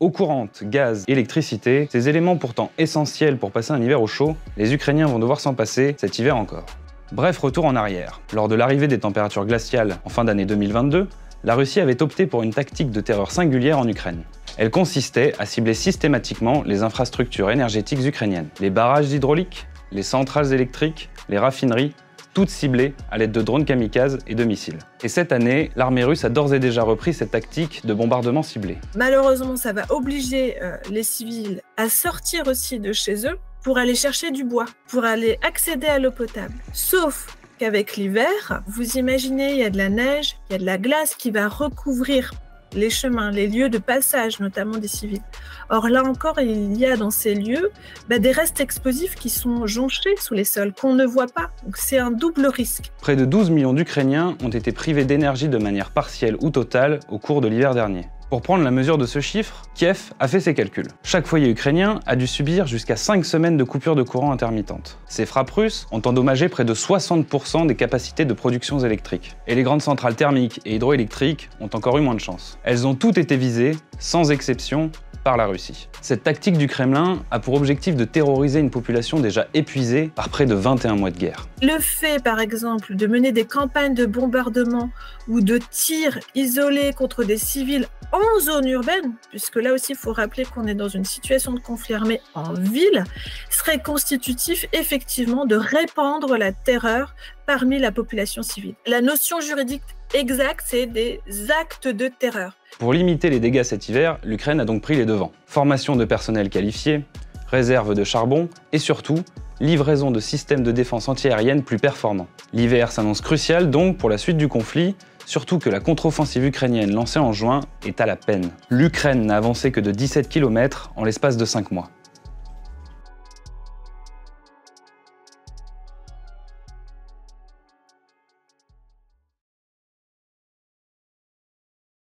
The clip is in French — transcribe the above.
Eau courante, gaz, électricité, ces éléments pourtant essentiels pour passer un hiver au chaud, les Ukrainiens vont devoir s'en passer cet hiver encore. Bref, retour en arrière. Lors de l'arrivée des températures glaciales en fin d'année 2022, la Russie avait opté pour une tactique de terreur singulière en Ukraine. Elle consistait à cibler systématiquement les infrastructures énergétiques ukrainiennes. Les barrages hydrauliques, les centrales électriques, les raffineries, toutes ciblées à l'aide de drones kamikazes et de missiles. Et cette année, l'armée russe a d'ores et déjà repris cette tactique de bombardement ciblé. Malheureusement, ça va obliger les civils à sortir aussi de chez eux pour aller chercher du bois, pour aller accéder à l'eau potable. Sauf qu'avec l'hiver, vous imaginez, il y a de la neige, il y a de la glace qui va recouvrir les chemins, les lieux de passage, notamment des civils. Or là encore, il y a dans ces lieux des restes explosifs qui sont jonchés sous les sols, qu'on ne voit pas. Donc c'est un double risque. Près de 12 millions d'Ukrainiens ont été privés d'énergie de manière partielle ou totale au cours de l'hiver dernier. Pour prendre la mesure de ce chiffre, Kiev a fait ses calculs. Chaque foyer ukrainien a dû subir jusqu'à 5 semaines de coupure de courant intermittente. Ces frappes russes ont endommagé près de 60% des capacités de production électriques. Et les grandes centrales thermiques et hydroélectriques ont encore eu moins de chance. Elles ont toutes été visées, sans exception, par la Russie. Cette tactique du Kremlin a pour objectif de terroriser une population déjà épuisée par près de 21 mois de guerre. Le fait, par exemple, de mener des campagnes de bombardement ou de tirs isolés contre des civils en zone urbaine, puisque là aussi, il faut rappeler qu'on est dans une situation de conflit armé en ville, serait constitutif effectivement de répandre la terreur parmi la population civile. La notion juridique exacte, c'est des actes de terreur. Pour limiter les dégâts cet hiver, l'Ukraine a donc pris les devants. Formation de personnel qualifié, réserve de charbon et surtout, livraison de systèmes de défense antiaérienne plus performants. L'hiver s'annonce crucial donc pour la suite du conflit, surtout que la contre-offensive ukrainienne lancée en juin est à la peine. L'Ukraine n'a avancé que de 17 km en l'espace de 5 mois.